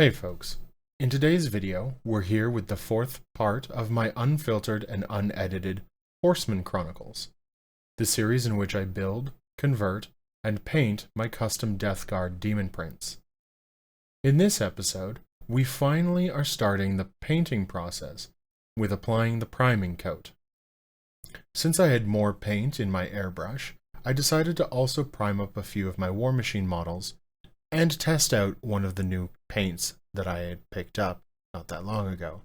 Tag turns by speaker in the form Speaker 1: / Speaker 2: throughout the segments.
Speaker 1: Hey folks, in today's video, we're here with the fourth part of my unfiltered and unedited Horseman Chronicles, the series in which I build, convert, and paint my custom Death Guard demon prints. In this episode, we finally are starting the painting process with applying the priming coat. Since I had more paint in my airbrush, I decided to also prime up a few of my War Machine models and test out one of the new paints that I had picked up not that long ago.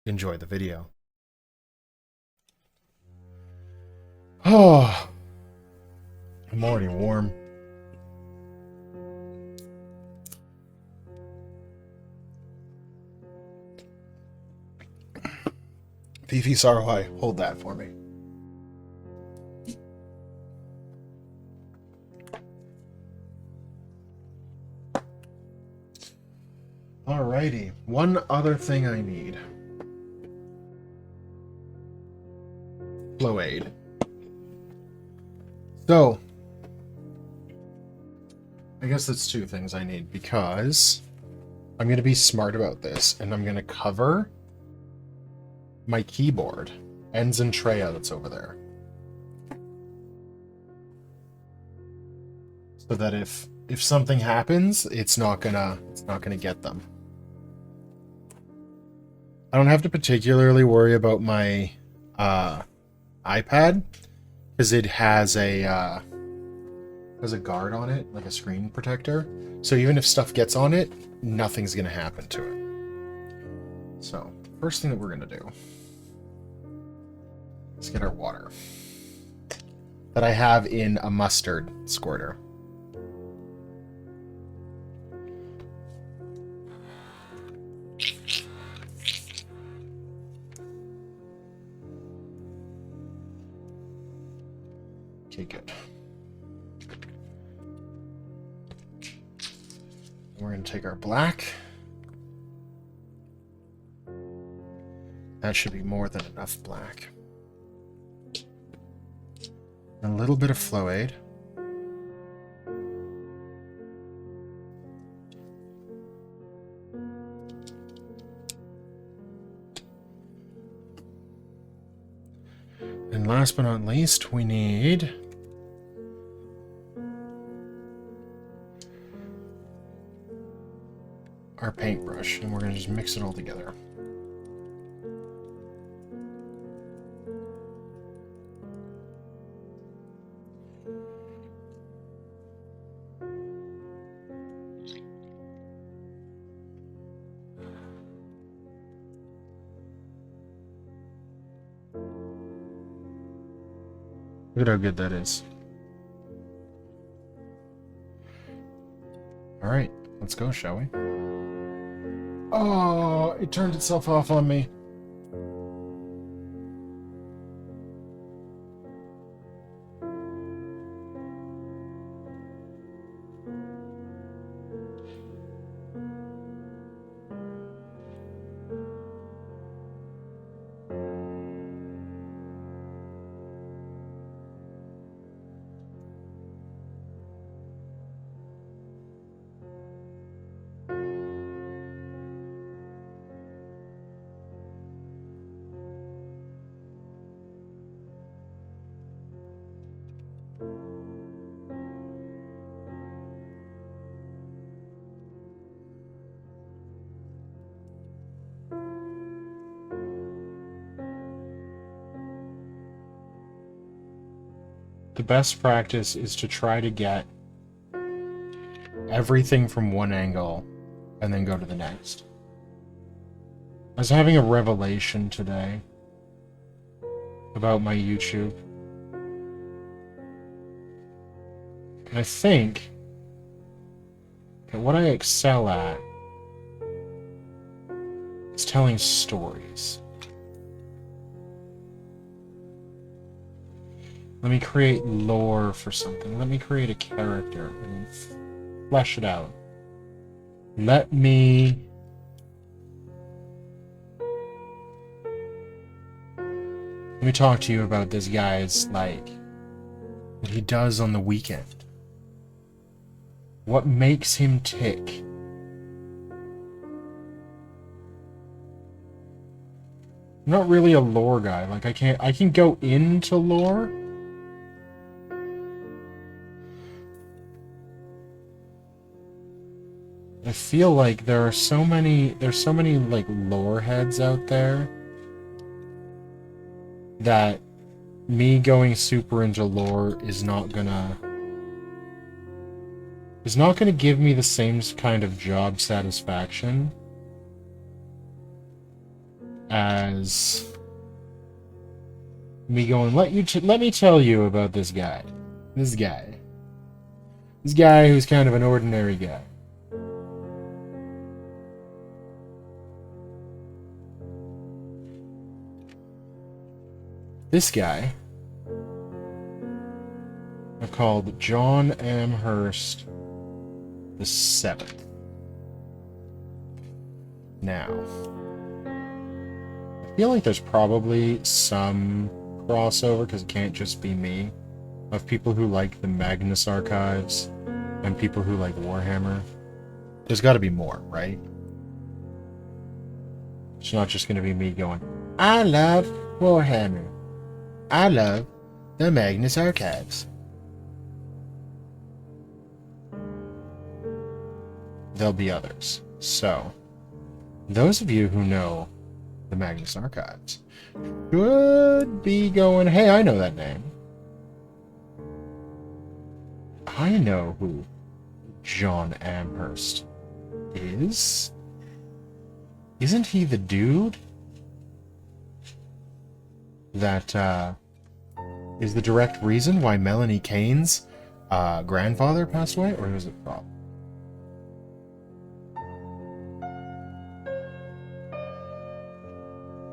Speaker 1: Enjoy the video. Oh, I'm already warm. Fifi Saruhai, hold that for me. Alrighty, one other thing I need. Flow aid. So, I guess that's two things I need because I'm going to be smart about this and I'm going to cover my keyboard, Ensign Treya that's over there. So that if something happens, it's not gonna get them. I don't have to particularly worry about my iPad because it has a guard on it, like a screen protector. So even if stuff gets on it, nothing's gonna happen to it. So first thing that we're gonna do, let's get our water that I have in a mustard squirter. Okay, good. We're going to take our black. That should be more than enough black. A little bit of flow aid. And last but not least, we need our paintbrush, and we're going to just mix it all together. Look at how good that is. Alright, let's go, shall we? Oh, it turned itself off on me. The best practice is to try to get everything from one angle and then go to the next. I was having a revelation today about my YouTube. And I think that what I excel at is telling stories. Let me create lore for something. Let me create a character and then flesh it out. Let me talk to you about this guy's, like, what he does on the weekend. What makes him tick? I'm not really a lore guy. Like, I can go into lore. I feel like there's so many, like, lore heads out there that me going super into lore is not gonna give me the same kind of job satisfaction as me going, let me tell you about this guy. This guy who's kind of an ordinary guy. This guy are called John Amherst the Seventh. Now, I feel like there's probably some crossover, because it can't just be me, of people who like the Magnus Archives and people who like Warhammer. There's got to be more, right? It's not just going to be me going, I love Warhammer. I love the Magnus Archives. There'll be others. So, those of you who know the Magnus Archives should be going, hey, I know that name. I know who John Amherst is. Isn't he the dude that is the direct reason why Melanie Kane's grandfather passed away? Or was it Rob?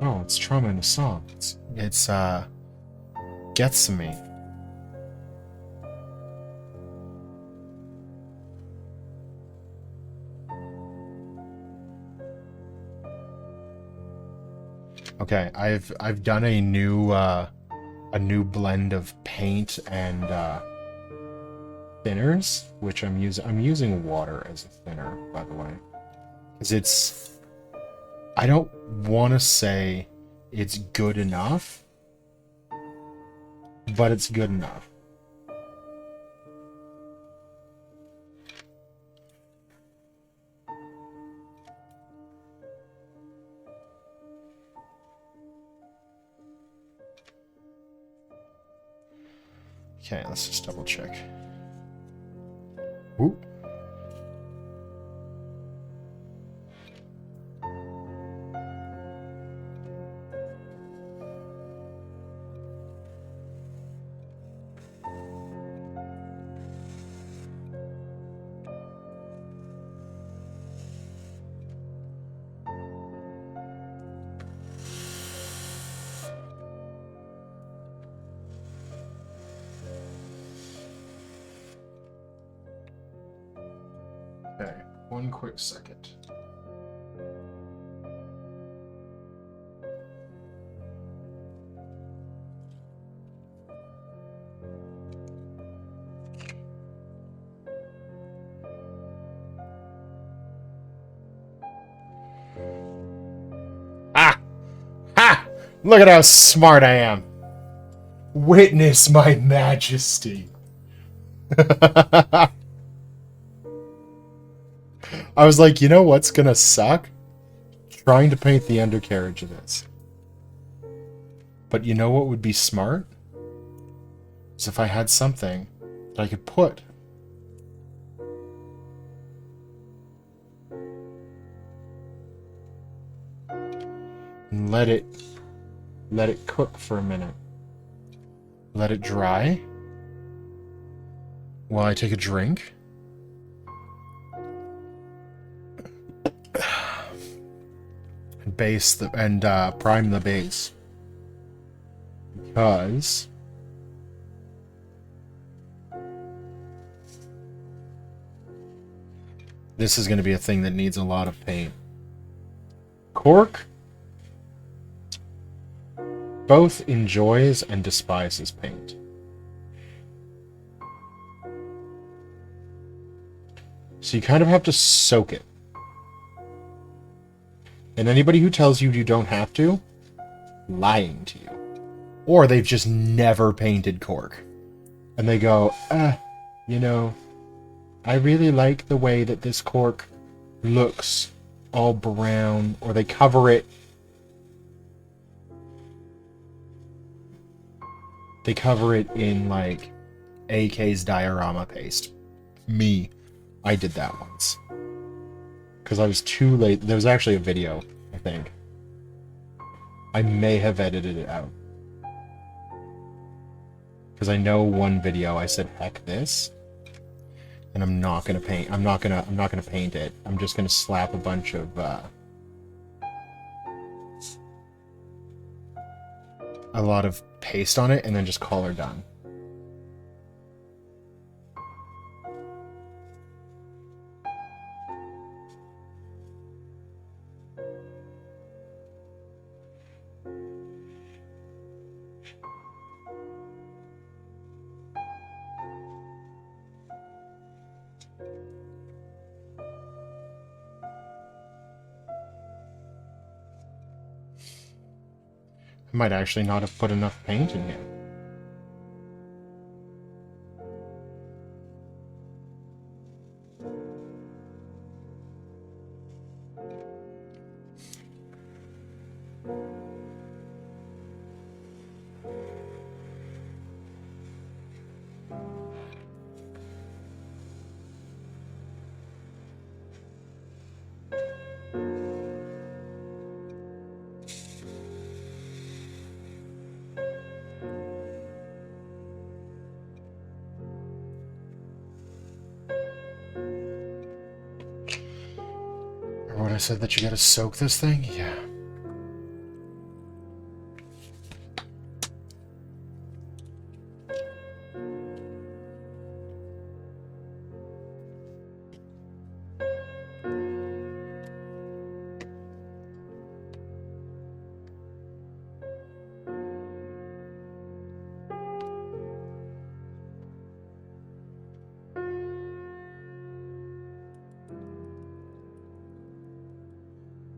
Speaker 1: Oh, it's trauma in a song. It's gets to me. Okay, I've done a new blend of paint and thinners, which I'm using water as a thinner, by the way, because I don't want to say it's good enough, but it's good enough. Okay, let's just double check. Ooh. Okay, one quick second. Ah! Ha! Look at how smart I am. Witness my majesty. I was like, you know what's gonna suck? Trying to paint the undercarriage of this. But you know what would be smart? Is if I had something that I could put and let it cook for a minute. Let it dry while I take a drink. And prime the base, because this is going to be a thing that needs a lot of paint. Cork both enjoys and despises paint. So you kind of have to soak it. And anybody who tells you you don't have to lying to you. Or they've just never painted cork. And they go, you know, I really like the way that this cork looks all brown. Or they cover it. They cover it in, like, AK's diorama paste. Me. I did that once. Because I was too late. There was actually a video, I think. I may have edited it out. Because I know one video I said, heck this. And I'm not gonna paint. I'm not gonna paint it. I'm just gonna slap a bunch of a lot of paste on it and then just call her done. I might actually not have put enough paint in here. When I said that you gotta soak this thing? Yeah.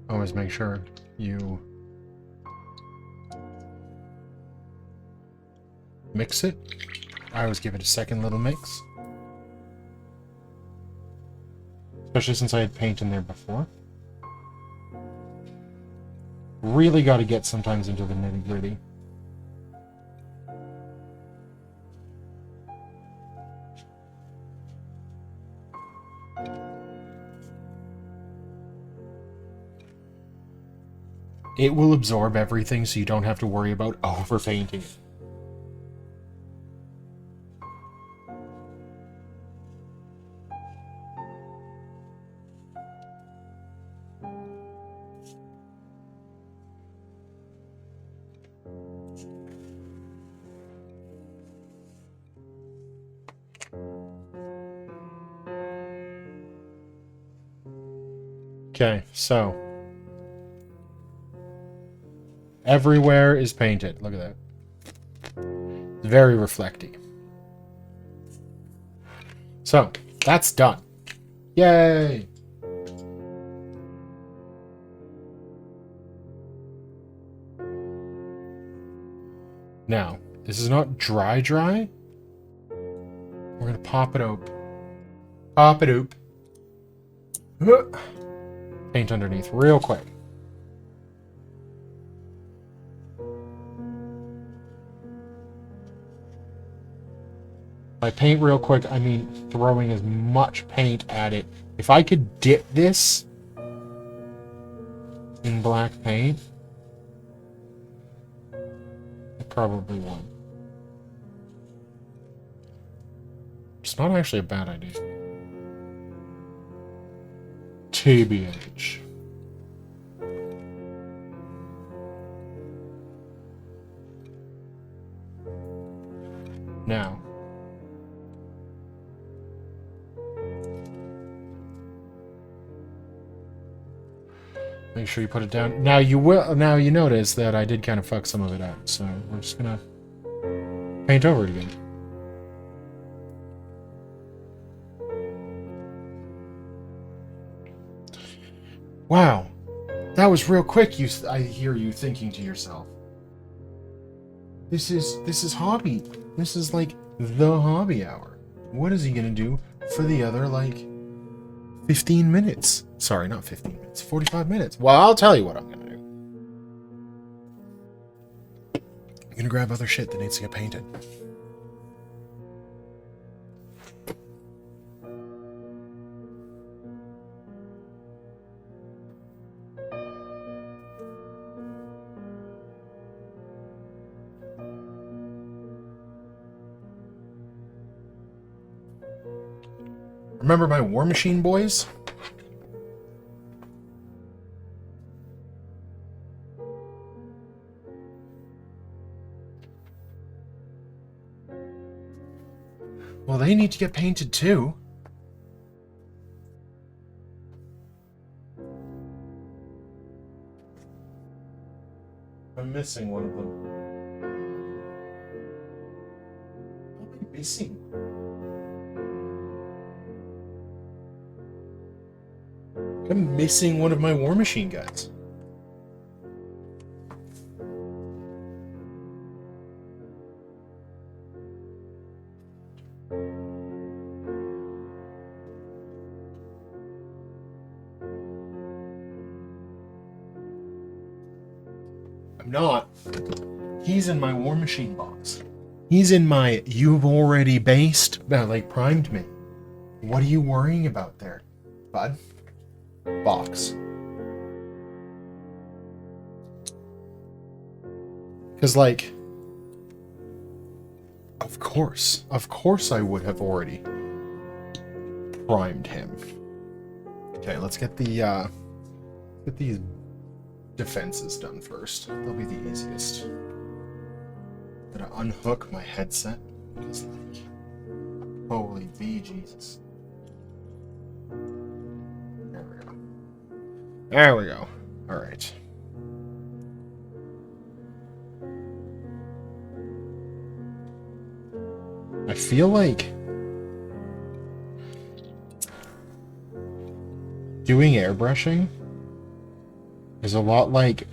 Speaker 1: Always make sure you mix it. I always give it a second little mix. Especially since I had paint in there before. Really got to get sometimes into the nitty-gritty. It will absorb everything, so you don't have to worry about overpainting it. Okay, so everywhere is painted. Look at that. It's very reflecty. So, that's done. Yay! Now, this is not dry. We're gonna pop it open. Pop it oop. Paint underneath real quick. By paint real quick, I mean throwing as much paint at it. If I could dip this in black paint, I probably would. It's not actually a bad idea. TBH. Now, make sure you put it down. Now you will. Now you notice that I did kind of fuck some of it up, so we're just gonna paint over it again. Wow, that was real quick. I hear you thinking to yourself, This is hobby. This is like the hobby hour. What is he gonna do for the other, like, 15 minutes? Sorry, not 15 minutes, 45 minutes. Well, I'll tell you what I'm gonna do. I'm gonna grab other shit that needs to get painted. Remember my War Machine boys? Well, they need to get painted too. I'm missing one of them. What am I missing? I'm missing one of my War Machine guys. I'm not. He's in my War Machine box. He's in my you've already primed me. What are you worrying about there, bud? Box. Because, like, of course I would have already primed him. Okay, let's get these defenses done first. They'll be the easiest. Gotta unhook my headset. Because, like, holy B Jesus. There we go. Alright. I feel like doing airbrushing is a lot like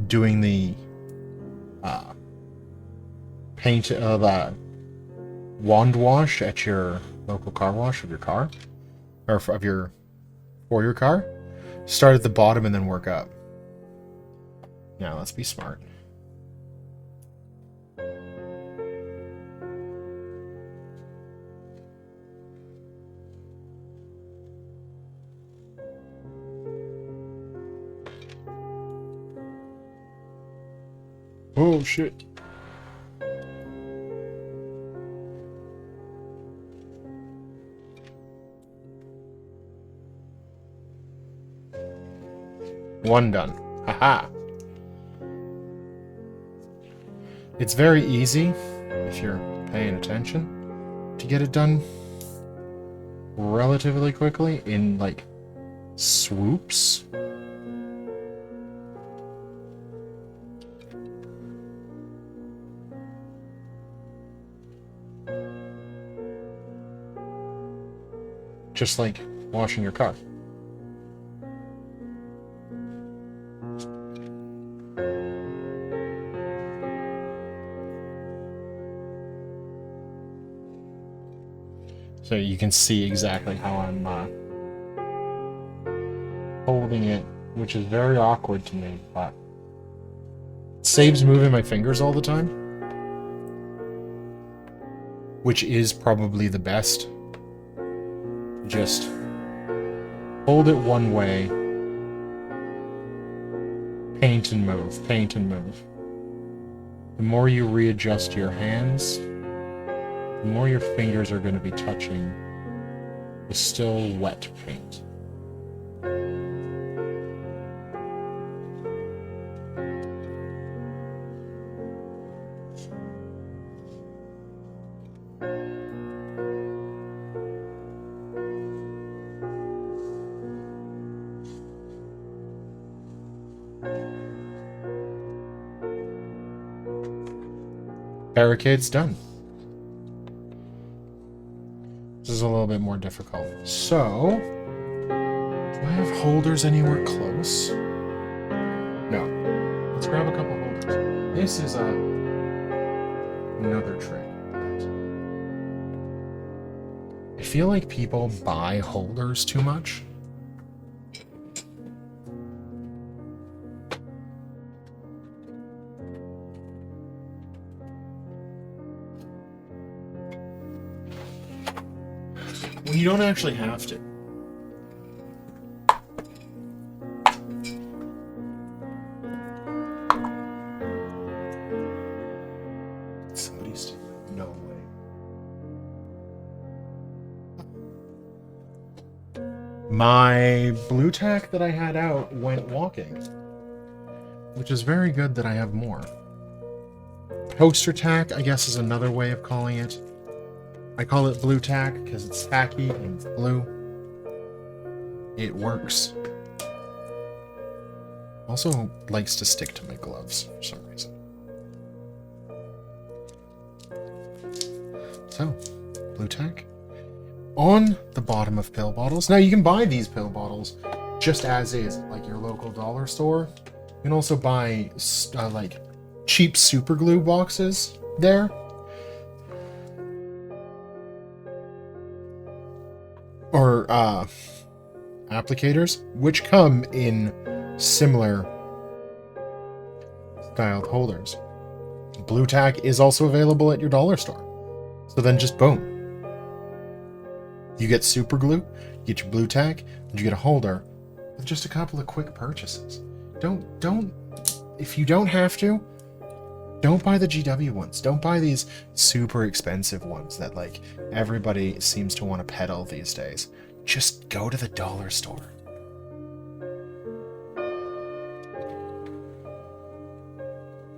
Speaker 1: doing the paint of wand wash at your local car wash of your car, or for your car. Start at the bottom and then work up. Now let's be smart. Oh shit. One done. Haha. It's very easy, if you're paying attention, to get it done relatively quickly in, like, swoops. Just like washing your car. So you can see exactly how I'm holding it, which is very awkward to me, but it saves moving my fingers all the time, which is probably the best. Just hold it one way, paint and move, paint and move. The more you readjust your hands, the more your fingers are going to be touching the still wet paint. Barricade's done. This is a little bit more difficult. So, do I have holders anywhere close? No. Let's grab a couple holders. This is a another trick. I feel like people buy holders too much. Well, you don't actually have to. Somebody's... No way. My blue tack that I had out went walking, which is very good that I have more. Poster tack, I guess, is another way of calling it. I call it blue tack because it's tacky and it's blue. It works. Also likes to stick to my gloves for some reason. So, blue tack. On the bottom of pill bottles. Now you can buy these pill bottles just as is, like your local dollar store. You can also buy like cheap super glue boxes there. Or applicators, which come in similar styled holders. Blue tack is also available at your dollar store. So then just boom. You get super glue, you get your blue tack, and you get a holder with just a couple of quick purchases. If you don't have to, don't buy the GW ones. Don't buy these super expensive ones that like everybody seems to want to peddle these days. Just go to the dollar store.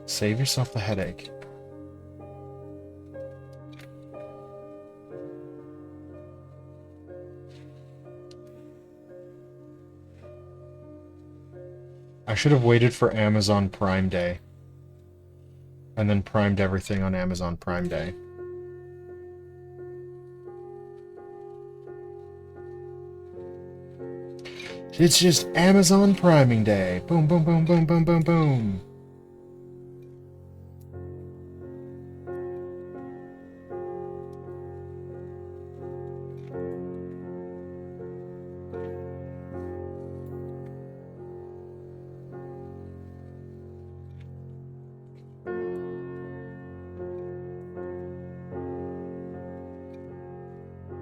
Speaker 1: Save yourself the headache. I should have waited for Amazon Prime Day. And then primed everything on Amazon Prime Day. It's just Amazon Priming Day. Boom, boom, boom, boom, boom, boom, boom.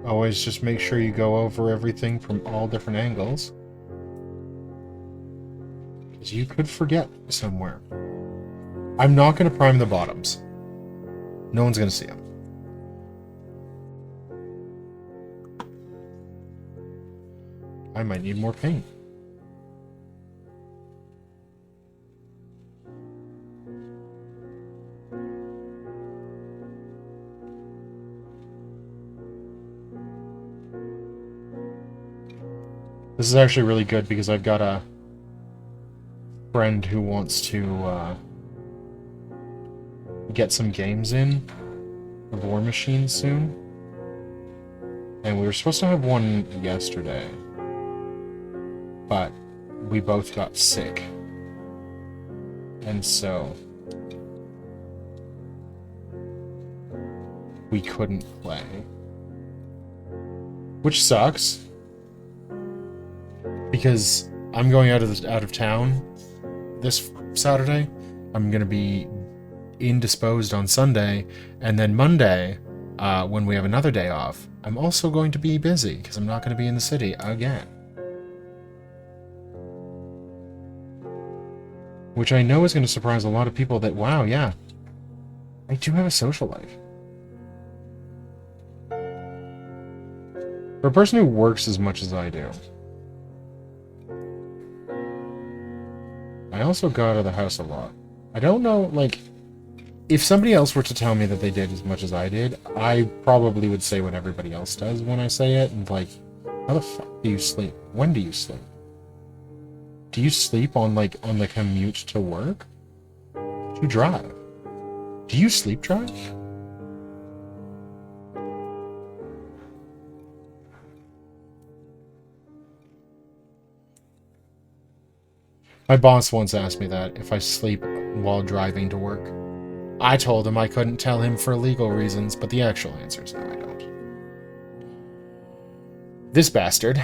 Speaker 1: Always just make sure you go over everything from all different angles. Because you could forget somewhere. I'm not going to prime the bottoms. No one's going to see them. I might need more paint. This is actually really good because I've got a friend who wants to get some games in of War Machine soon. And we were supposed to have one yesterday, but we both got sick. And so we couldn't play. Which sucks. Because I'm going out of town this Saturday. I'm gonna be indisposed on Sunday, and then Monday, when we have another day off, I'm also going to be busy because I'm not going to be in the city again. Which I know is going to surprise a lot of people that, wow, yeah, I do have a social life. For a person who works as much as I do. I also go out of the house a lot. I don't know, like, if somebody else were to tell me that they did as much as I did, I probably would say what everybody else does when I say it, and like, how the fuck do you sleep? When do you sleep? Do you sleep on, like, on the commute to work? Do you drive? Do you sleep drive? My boss once asked me that, if I sleep while driving to work. I told him I couldn't tell him for legal reasons, but the actual answer is no, I don't. This bastard.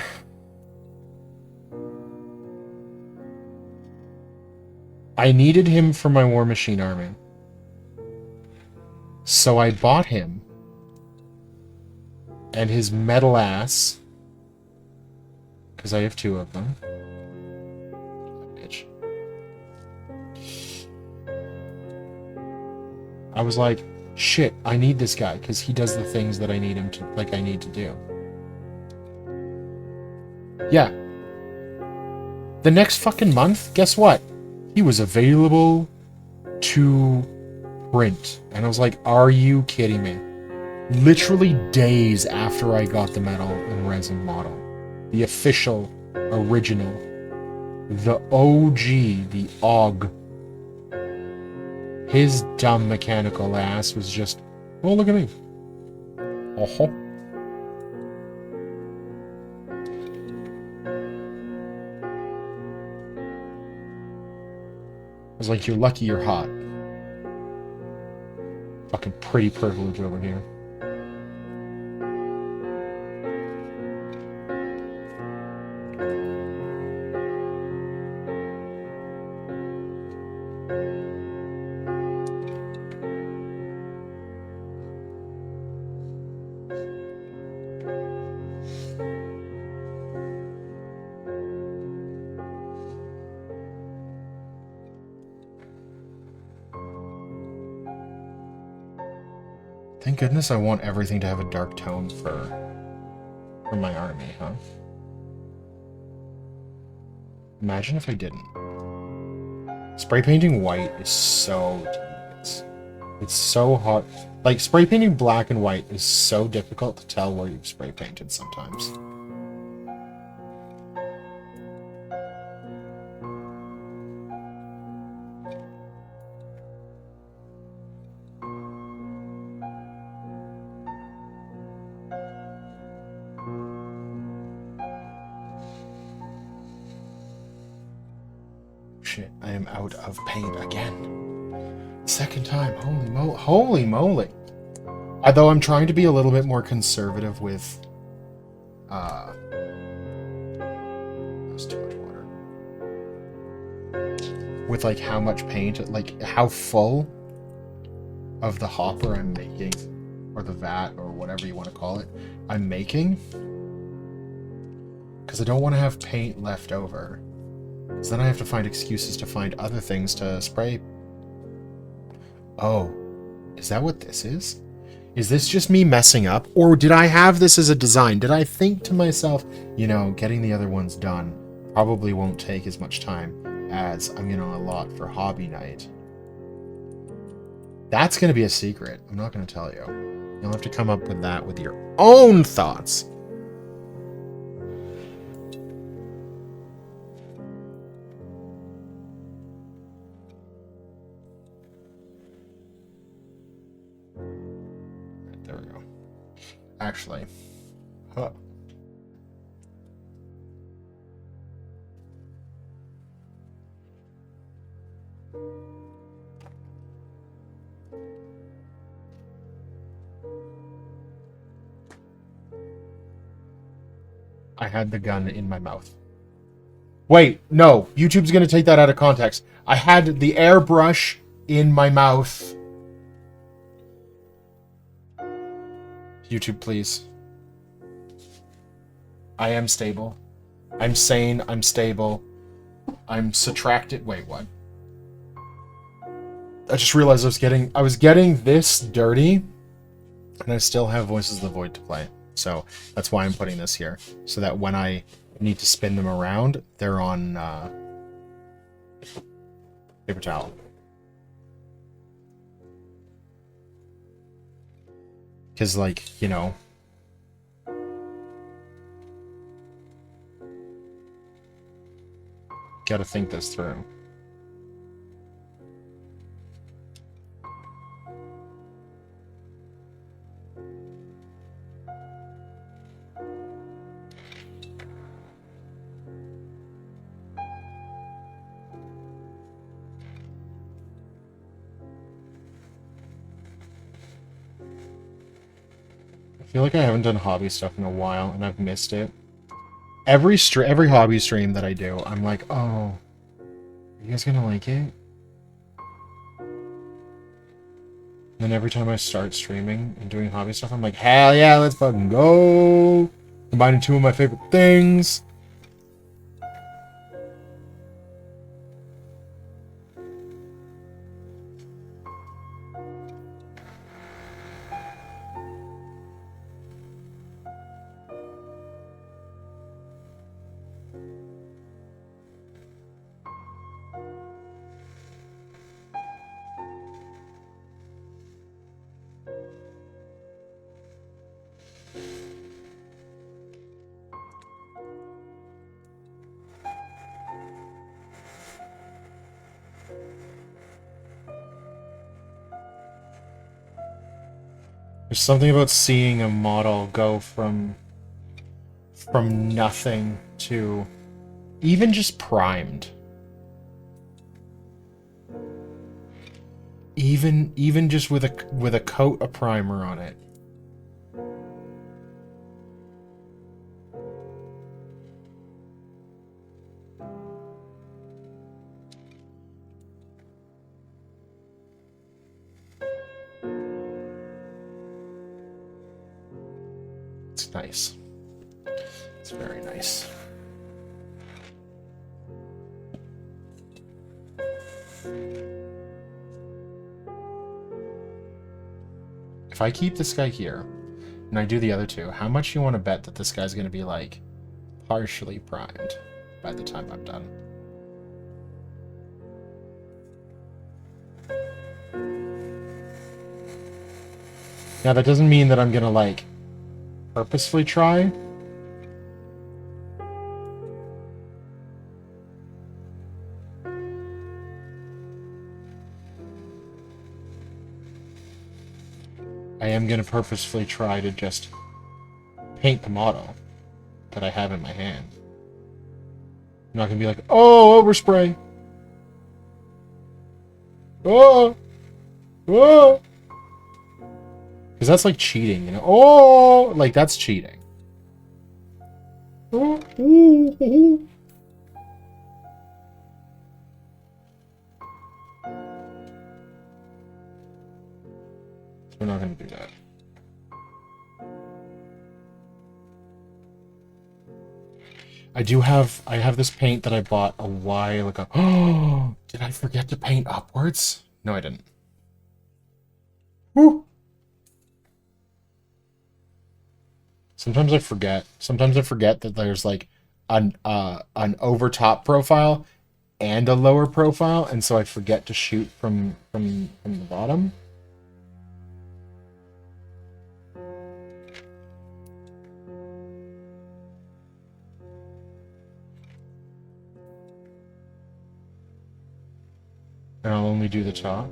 Speaker 1: I needed him for my War Machine army. So I bought him. And his metal ass. Because I have 2 of them. Bitch. I was like, shit, I need this guy because he does the things that I need him to, like, I need to do. Yeah. The next fucking month, guess what? He was available to print. And I was like, are you kidding me? Literally days after I got the metal and resin model. The official, original, the OG, the OG. His dumb mechanical ass was just, oh, look at me. Oh. I was like, you're lucky you're hot. Fucking pretty privilege over here. Thank goodness I want everything to have a dark tone for my army, huh? Imagine if I didn't. Spray painting white is so tedious. It's so hard. Like, spray painting black and white is so difficult to tell where you've spray painted sometimes. Shit, I am out of paint again. Second time, holy moly. Although I'm trying to be a little bit more conservative with, that's too much water. With, like, how much paint, like, how full of the hopper I'm making, or the vat, or whatever you want to call it, I'm making. Because I don't want to have paint left over. So then I have to find excuses to find other things to spray. Oh, is that what this is? Is this just me messing up? Or did I have this as a design? Did I think to myself, you know, getting the other ones done probably won't take as much time as I'm going to allot for hobby night? That's going to be a secret. I'm not going to tell you. You'll have to come up with that with your own thoughts. There we go. Actually, huh. I had the gun in my mouth. Wait, no. YouTube's going to take that out of context. I had the airbrush in my mouth. YouTube, please. I am stable. I'm sane. I'm stable. I'm subtracted. Wait, what? I just realized I was getting this dirty, and I still have Voices of the Void to play. So that's why I'm putting this here, so that when I need to spin them around, they're on paper towel. Because, like, you know, gotta think this through. feel like I haven't done hobby stuff in a while, and I've missed it. Every hobby stream that I do, I'm like, oh, are you guys gonna like it? And then every time I start streaming and doing hobby stuff, I'm like, hell yeah, let's fucking go! Combining two of my favorite things. There's something about seeing a model go from nothing to even just primed. Even just with a coat of primer on it. It's nice. It's very nice. If I keep this guy here, and I do the other two, how much you want to bet that this guy's going to be, like, partially primed by the time I'm done? Now, that doesn't mean that I'm going to, like, purposefully try. I am going to purposefully try to just paint the model that I have in my hand. I'm not going to be like, oh, overspray. Oh! Oh! Because that's like cheating, you know? Oh! Like, that's cheating. Oh! Ooh, ooh. We're not going to do that. I have this paint that I bought a while ago. Oh! Did I forget to paint upwards? No, I didn't. Woo! Sometimes I forget. Sometimes I forget that there's like an overtop profile and a lower profile, and so I forget to shoot from the bottom. And I'll only do the top.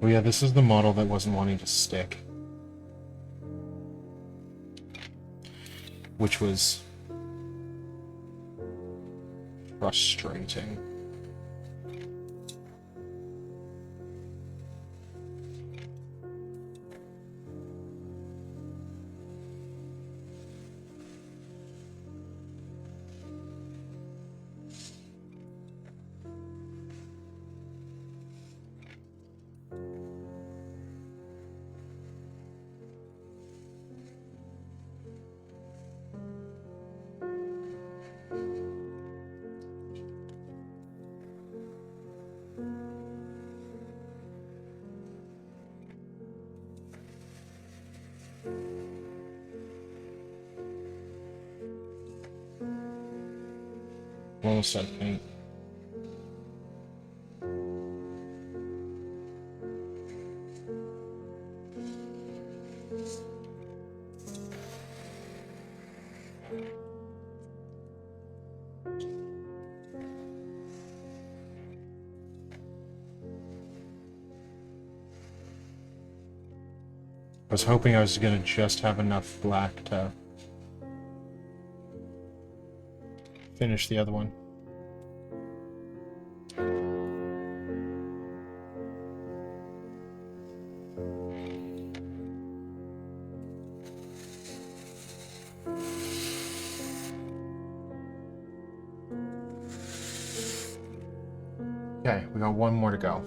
Speaker 1: Oh yeah, this is the model that wasn't wanting to stick. Which was frustrating. almost out of paint. I was hoping I was going to just have enough black to finish the other one. Okay, we got one more to go.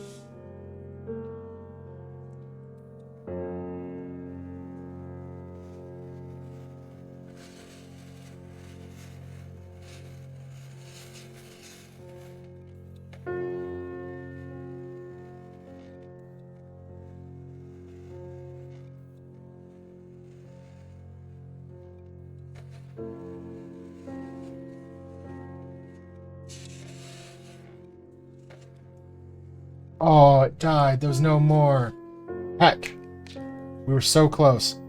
Speaker 1: Oh, it died. There was no more. Heck. We were so close.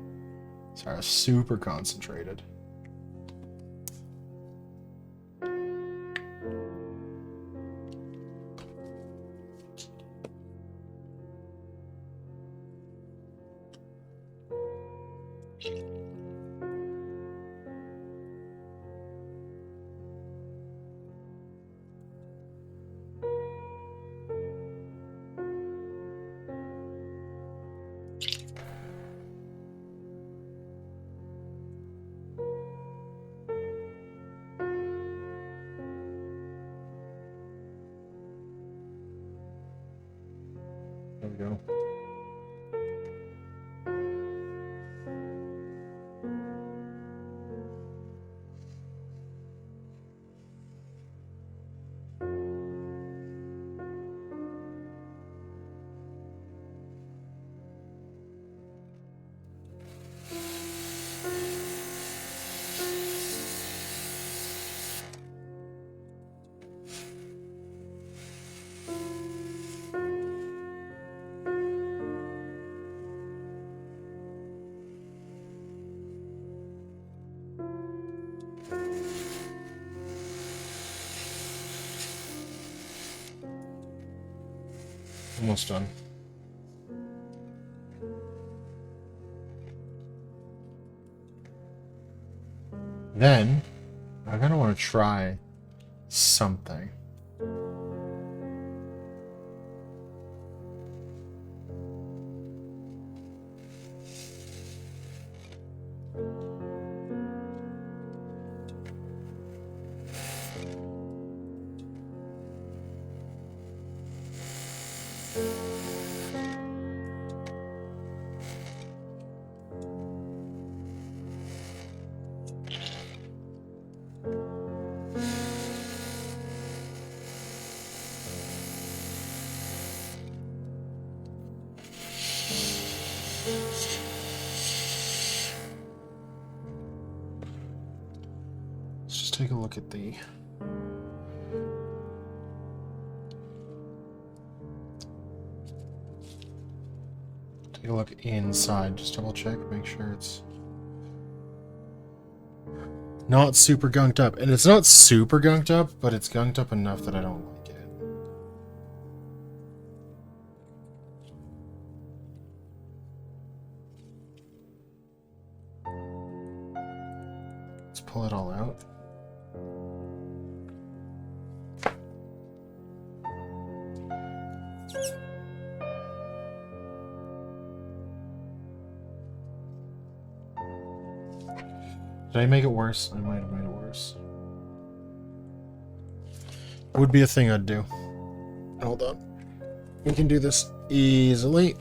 Speaker 1: Sorry, I was super concentrated. There we go. Almost done. Then, I kind of want to try something. Let's just take a look at the... Take a look inside, just double check, make sure it's not super gunked up. And it's not super gunked up, but it's gunked up enough that I don't like it. Let's pull it all out. Did I make it worse? I might have made it worse. Would be a thing I'd do. Hold on. We can do this easily.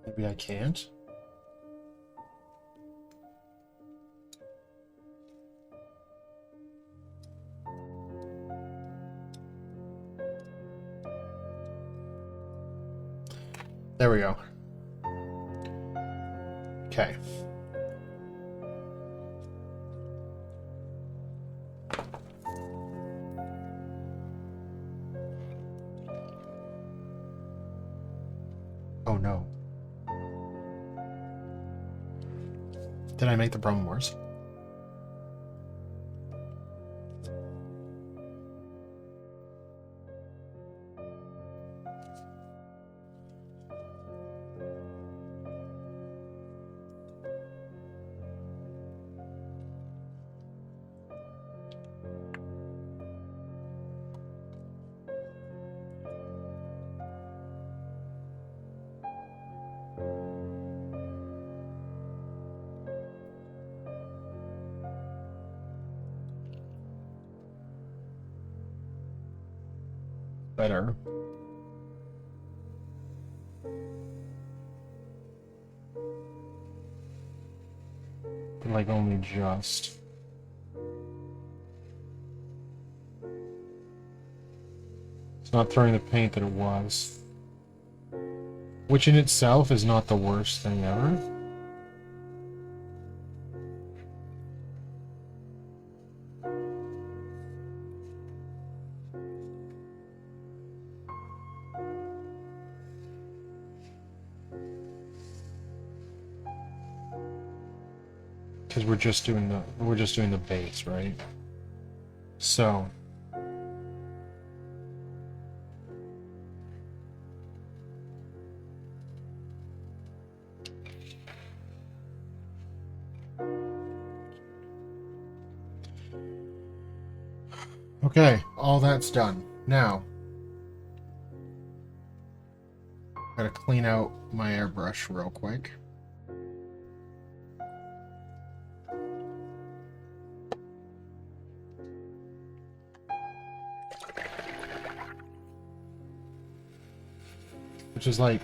Speaker 1: Maybe I can't? There we go. Okay. Oh no. Did I make the problem worse? Better. Like only just. It's not throwing the paint that it was. Which in itself is not the worst thing ever. Because we're just doing the base, right? So okay, all that's done. Now gotta clean out my airbrush real quick. Which is like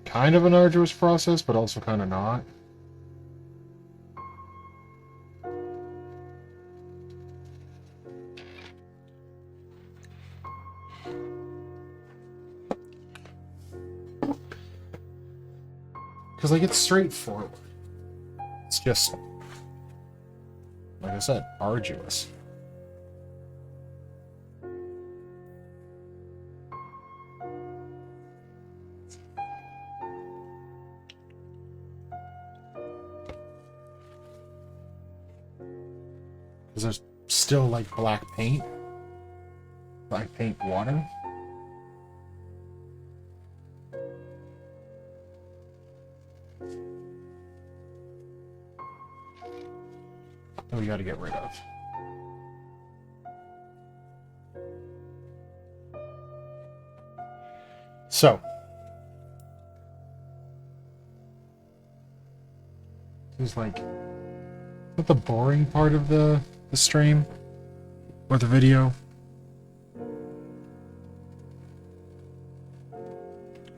Speaker 1: kind of an arduous process, but also kind of not. Because, like, it's straightforward. It's just, like I said, arduous. Because there's still, like, black paint water. That we gotta get rid of. So, this is like, is that the boring part of the stream or the video?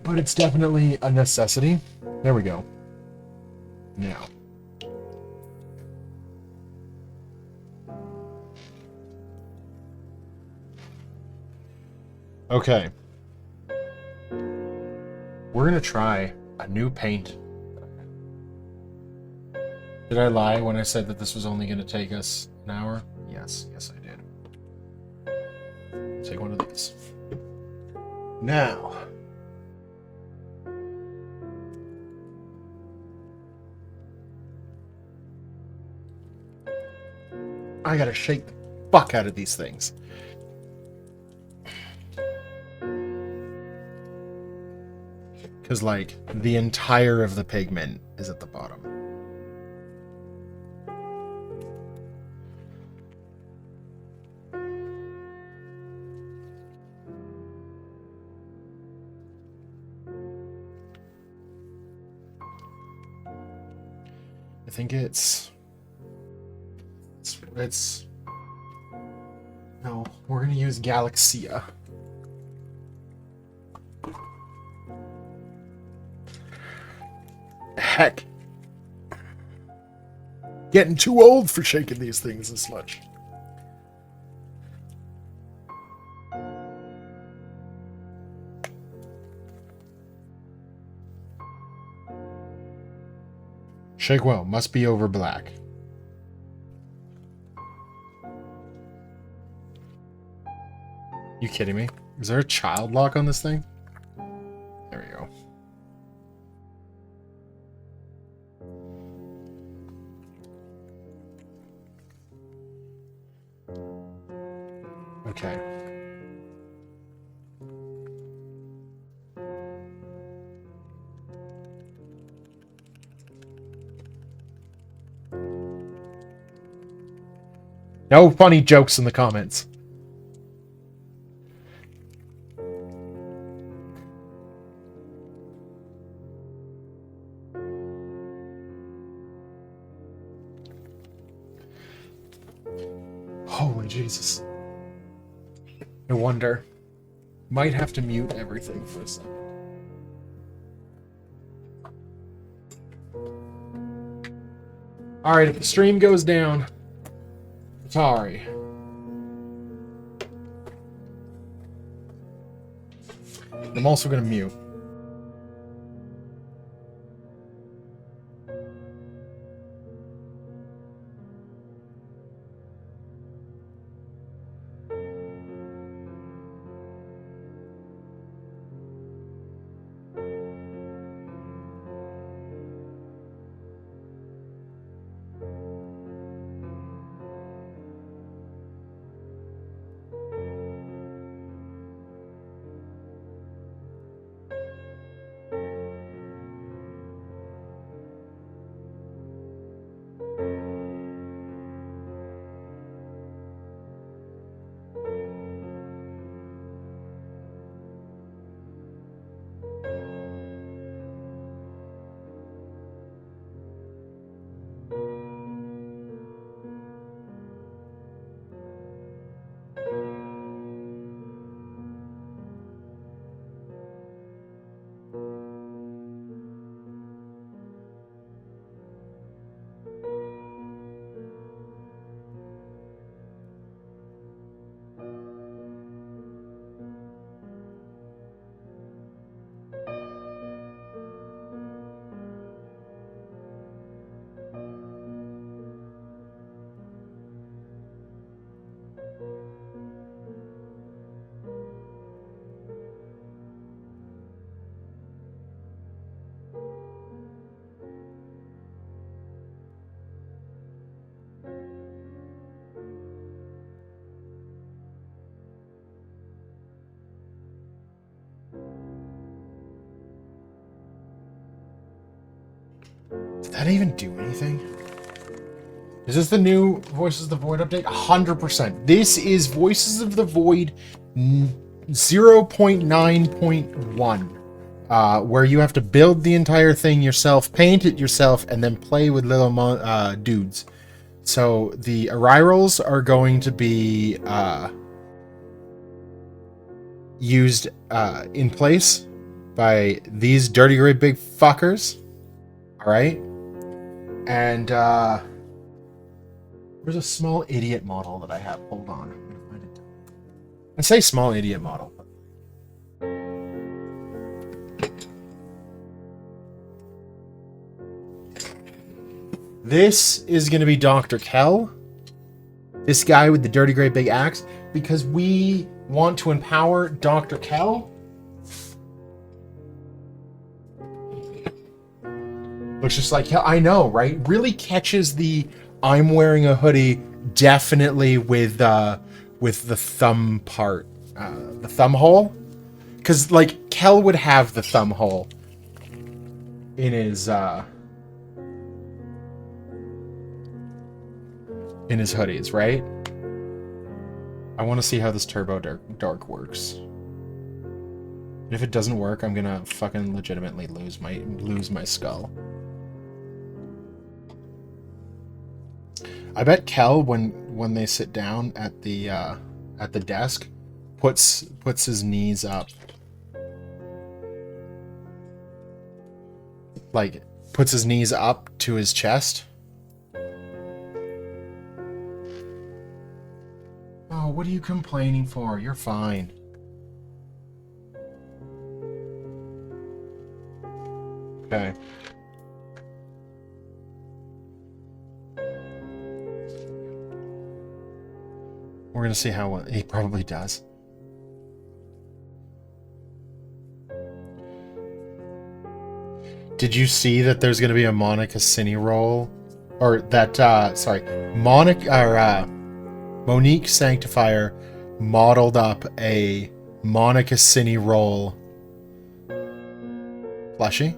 Speaker 1: But it's definitely a necessity. There we go. Now. Okay. We're gonna try a new paint. Did I lie when I said that this was only gonna take us an hour? Yes, yes I did. Take one of these. Now. I gotta shake the fuck out of these things. Because, like, the entire of the pigment is at the bottom. I think it's no, we're gonna use Galaxia. Heck. Getting too old for shaking these things this much. Shake well. Must be over black. You kidding me? Is there a child lock on this thing? There we go. Okay. No funny jokes in the comments. Holy Jesus. No wonder. Might have to mute everything for a second. Alright, if the stream goes down, sorry. I'm also going to mute. Did that even do anything? Is this the new Voices of the Void update? 100%. This is Voices of the Void 0.9.1, where you have to build the entire thing yourself, paint it yourself, and then play with little dudes. So the Arrirals are going to be used in place by these dirty great big fuckers. Alright? And there's a small idiot model that I have. Hold on. I'm gonna find it. I say small idiot model. This is going to be Dr. Kell. This guy with the dirty great big axe. Because we want to empower Dr. Kell. Looks just like hell. I know, right? Really catches the I'm wearing a hoodie definitely with the thumb part. The thumb hole. Because, like, Kell would have the thumb hole in his hoodies, right? I want to see how this Turbo Dork works. And if it doesn't work, I'm gonna fucking legitimately lose my skull. I bet Kell, when they sit down at the desk, puts his knees up, like puts his knees up to his chest. Oh, what are you complaining for? You're fine. Okay. We're gonna see how he probably does. Did you see that there's gonna be a Monica Cine roll? Or that, sorry, Monique Sanctifier modeled up a Monica Cine roll plushie?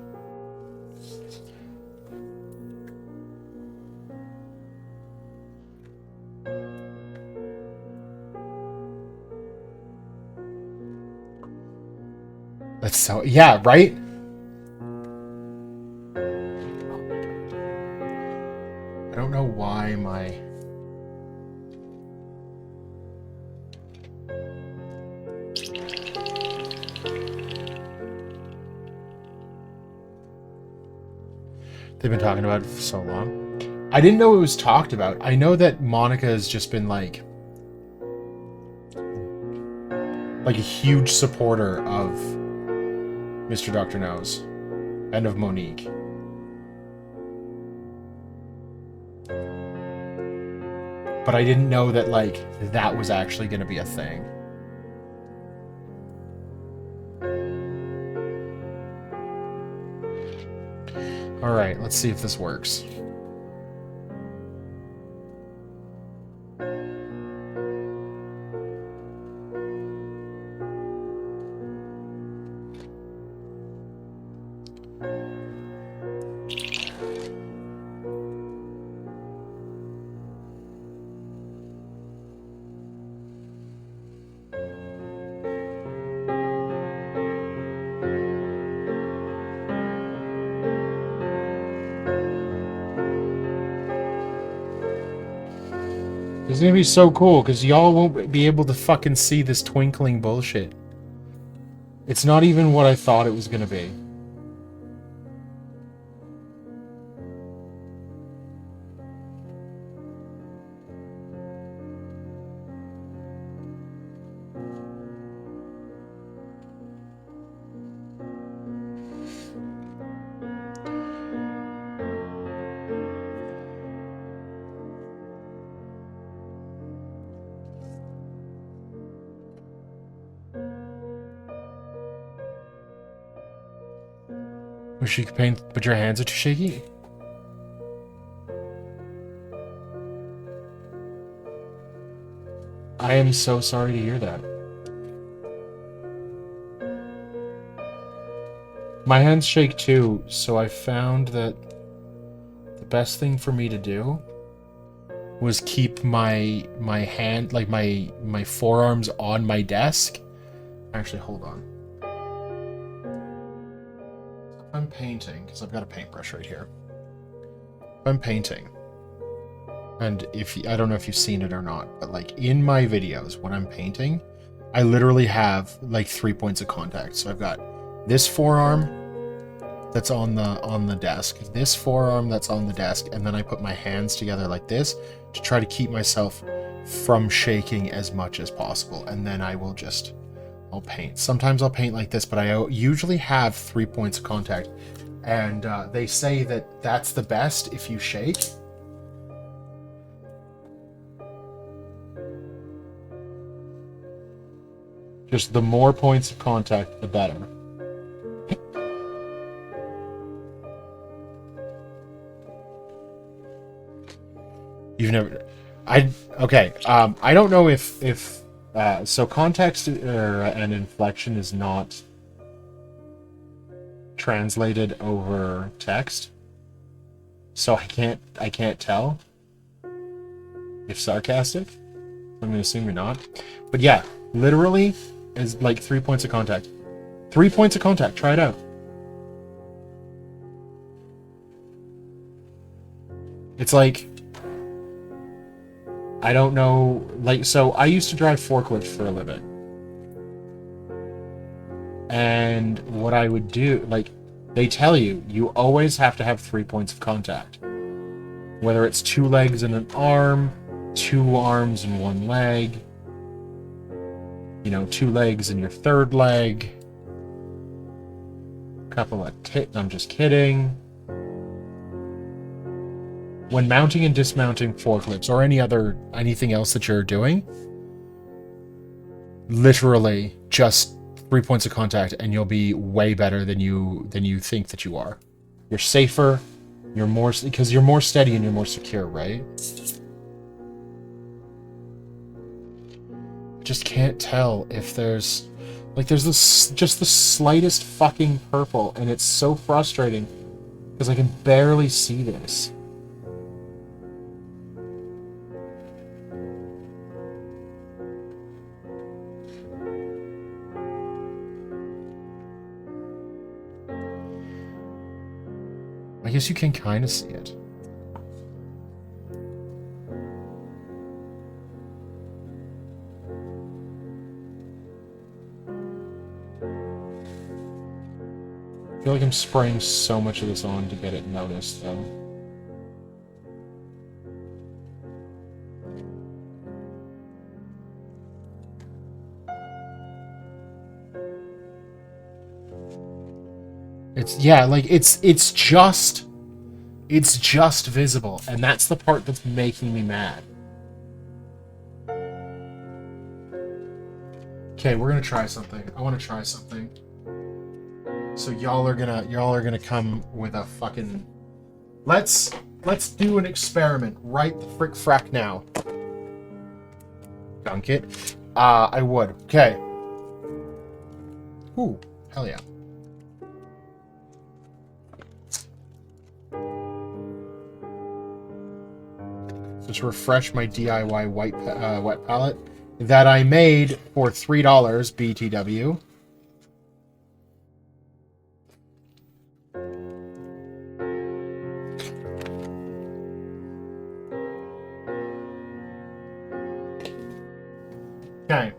Speaker 1: That's so, yeah, right? I don't know why my... They've been talking about it for so long. I didn't know it was talked about. I know that Monica has just been like a huge supporter of Mr. Dr. Nose and of Monique. But I didn't know that, like, that was actually going to be a thing. Alright, let's see if this works. It's gonna be so cool, because y'all won't be able to fucking see this twinkling bullshit. It's not even what I thought it was gonna be. Wish you could paint, but your hands are too shaky. I am so sorry to hear that. My hands shake too, so I found that the best thing for me to do was keep my hand, like my forearms on my desk. Actually, hold on. I'm painting, because I've got a paintbrush right here. I'm painting. And I don't know if you've seen it or not, but like in my videos, when I'm painting, I literally have like 3 points of contact. So I've got this forearm that's on the desk, this forearm that's on the desk, and then I put my hands together like this to try to keep myself from shaking as much as possible. And then I'll paint. Sometimes I'll paint like this, but I usually have 3 points of contact. And they say that that's the best if you shake. Just the more points of contact, the better. You've never... Okay, I don't know if so context and inflection is not translated over text, so I can't tell if sarcastic. I'm gonna assume you're not, but yeah, literally is like 3 points of contact. 3 points of contact. Try it out. It's like, I don't know, like, so I used to drive forklifts for a living. And what I would do, like, They tell you, you always have to have 3 points of contact. Whether it's 2 legs and an arm, 2 arms and 1 leg, you know, 2 legs and your 3rd leg, a couple of I'm just kidding. When mounting and dismounting forklifts or anything else that you're doing, literally just 3 points of contact and you'll be way better than you think that you are. You're safer, because you're more steady and you're more secure, right? Just can't tell if there's just the slightest fucking purple, and it's so frustrating because I can barely see this. I guess you can kind of see it. I feel like I'm spraying so much of this on to get it noticed, though. It's just visible, and that's the part that's making me mad. Okay, we're gonna try something. I want to try something. So y'all are gonna come with a fucking. Let's do an experiment right the frick frack now. Dunk it. I would. Okay. Ooh, hell yeah. So to refresh my DIY wet palette that I made for $3 BTW. Okay.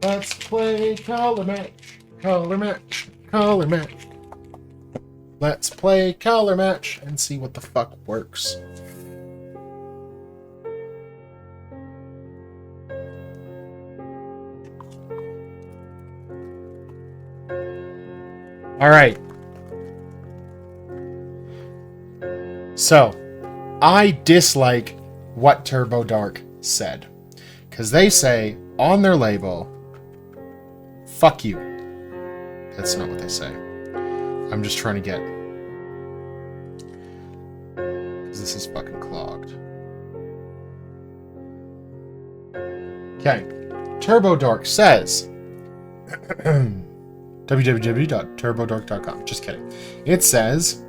Speaker 1: Let's play color match, color match, color match. Let's play color match and see what the fuck works. All right. So, I dislike what Turbo Dork said, because they say on their label, fuck you. That's not what they say. I'm just trying to get... because this is fucking clogged. Okay. Turbo Dork says... www.turbodork.com. Just kidding. It says...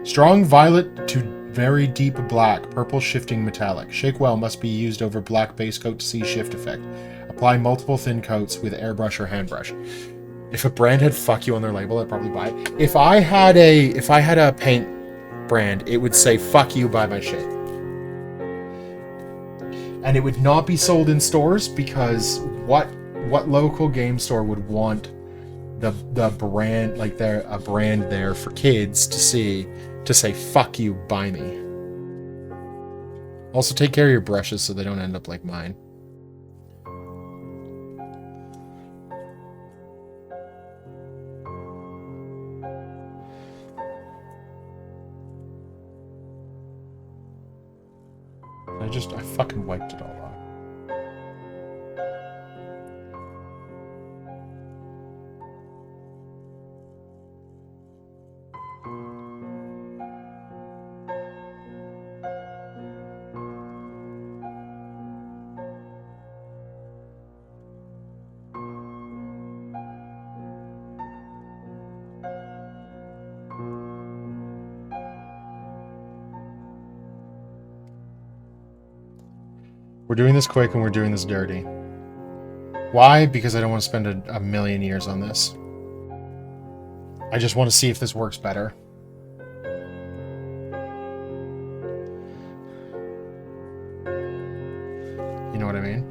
Speaker 1: strong violet to very deep black, purple shifting metallic. Shake well must be used over black base coat to see shift effect. Apply multiple thin coats with airbrush or hand brush. If a brand had fuck you on their label, I'd probably buy it. If I had a paint brand, it would say fuck you, buy my shit. And it would not be sold in stores, because what local game store would want the brand, like a brand there for kids to see, to say fuck you, buy me. Also take care of your brushes so they don't end up like mine. I fucking wiped it all off. We're doing this quick and we're doing this dirty. Why? Because I don't want to spend a million years on this. I just want to see if this works better. know what I mean?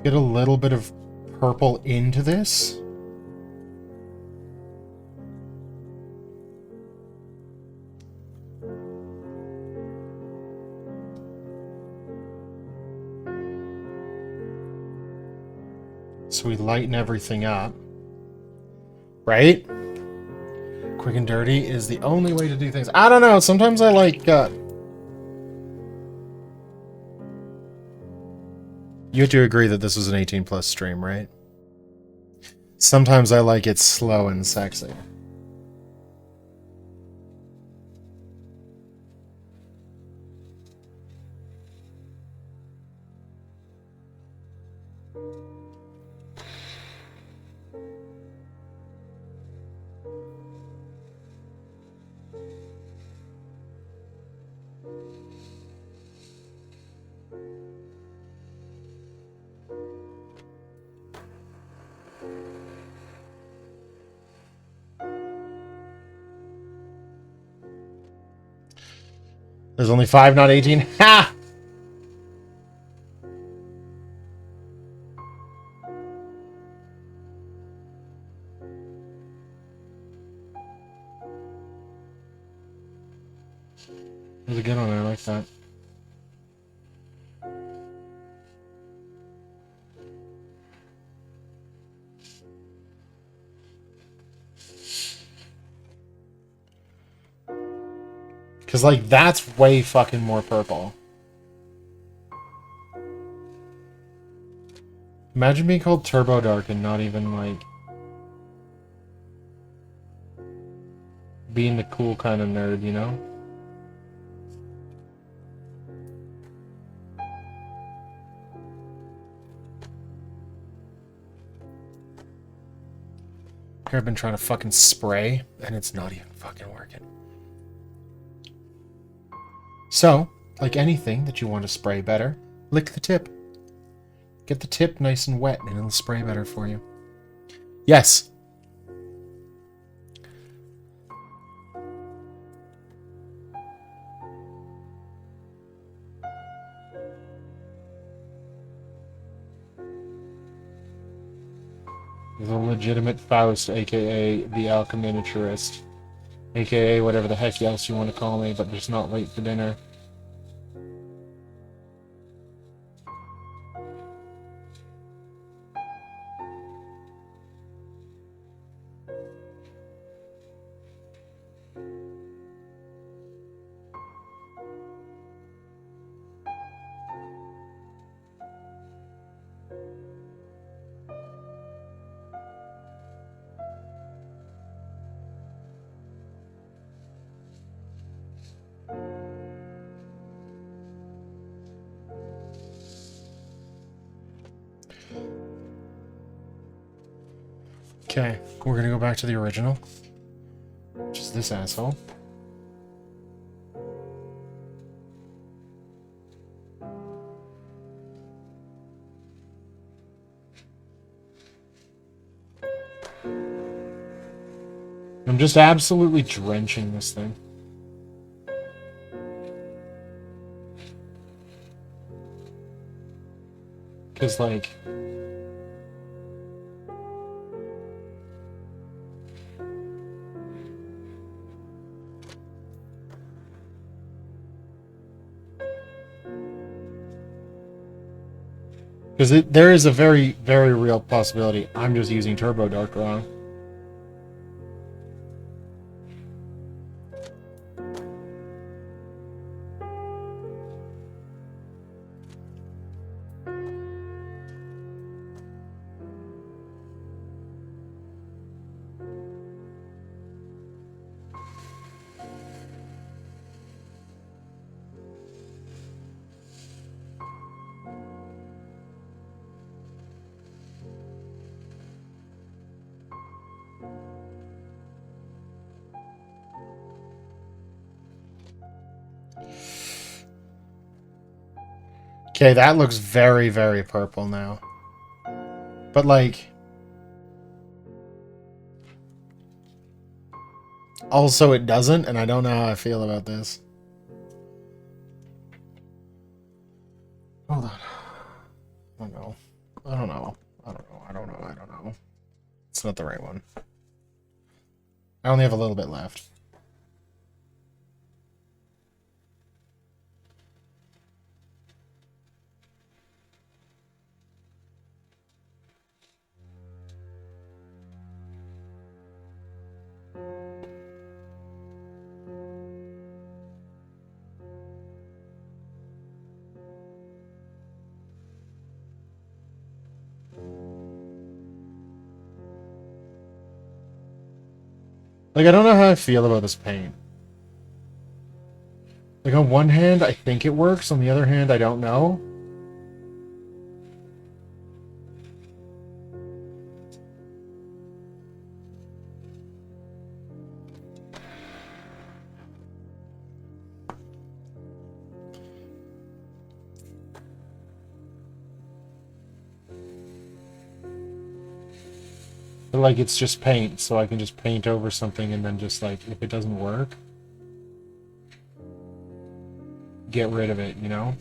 Speaker 1: Get a little bit of purple into this. So we lighten everything up. Right? Quick and dirty is the only way to do things. I don't know, sometimes I like... You have to agree that this was an 18+ stream, right? Sometimes I like it slow and sexy. There's only 5, not 18. Ha! There's a good one, I like that. Because, like, that's way fucking more purple. Imagine being called Turbo Dork and not even, like, being the cool kind of nerd, you know? Here I've been trying to fucking spray, and it's not even fucking working. So, like anything that you want to spray better, lick the tip. Get the tip nice and wet, and it'll spray better for you. Yes! The legitimate Faust, aka the Alcheminiaturist. AKA whatever the heck else you want to call me, but just not late for dinner. Okay, we're gonna go back to the original, which is this asshole. I'm just absolutely drenching this thing. Because, like... Because there is a very, very real possibility I'm just using Turbo Dork wrong. Okay, that looks very, very purple now. But, like... Also, it doesn't, and I don't know how I feel about this. Hold on. I don't know. I don't know. I don't know. I don't know. I don't know. It's not the right one. I only have a little bit left. Like, I don't know how I feel about this paint. Like, on one hand, I think it works. On the other hand, I don't know. But, like, it's just paint, so I can just paint over something and then just, like, if it doesn't work, get rid of it, you know?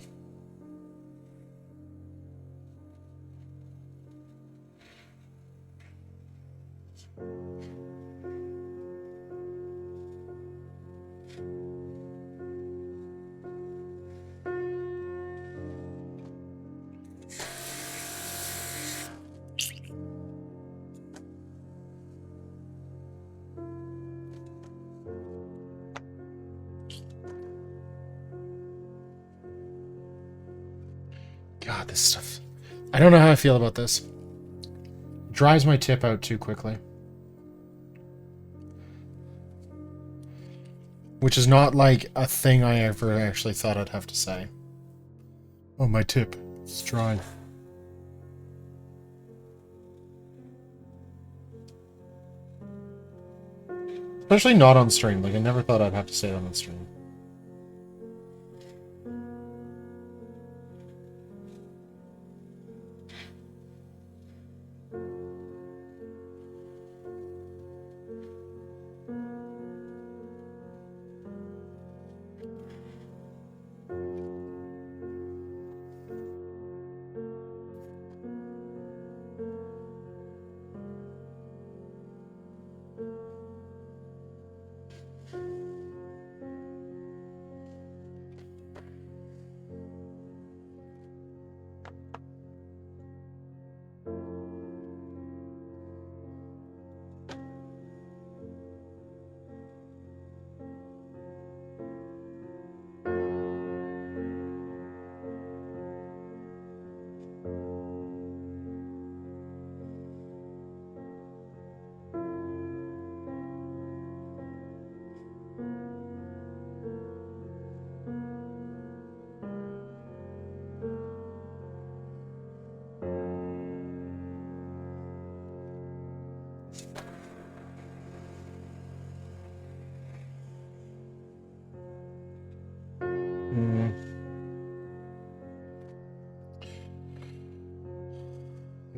Speaker 1: God, this stuff... I don't know how I feel about this. It dries my tip out too quickly. Which is not, like, a thing I ever actually thought I'd have to say. Oh, my tip. It's dry. Especially not on stream. Like, I never thought I'd have to say that on stream.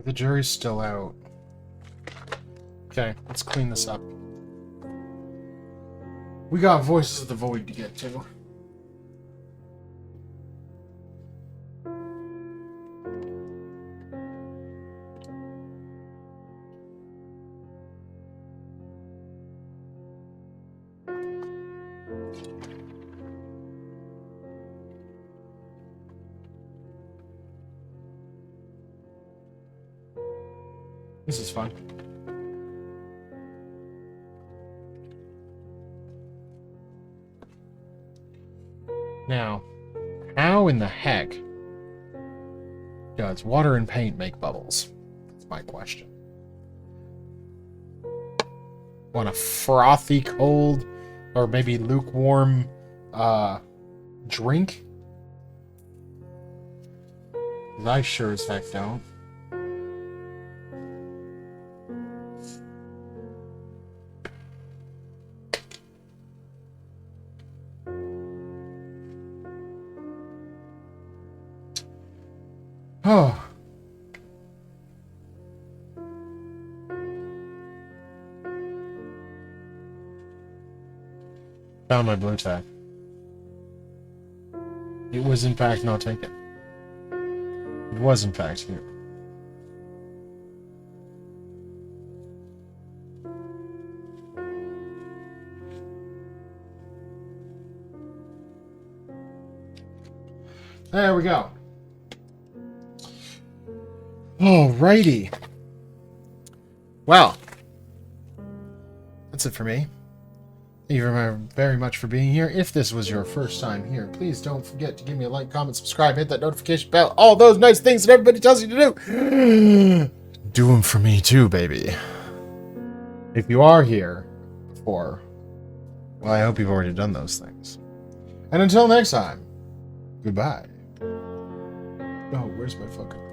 Speaker 1: The jury's still out. Okay, let's clean this up. We got Voices of the Void to get to. This is fun. Now, how in the heck does water and paint make bubbles? That's my question. Want a frothy, cold, or maybe lukewarm drink? 'Cause I sure as heck don't. Oh. Found my blue tack. It was in fact not taken. It was in fact here. There we go. Alrighty. Well, that's it for me. Thank you very much for being here. If this was your first time here, please don't forget to give me a like, comment, subscribe, hit that notification bell, all those nice things that everybody tells you to do. Do them for me too, baby. If you are here before, well, I hope you've already done those things. And until next time, goodbye. Oh, where's my fucking...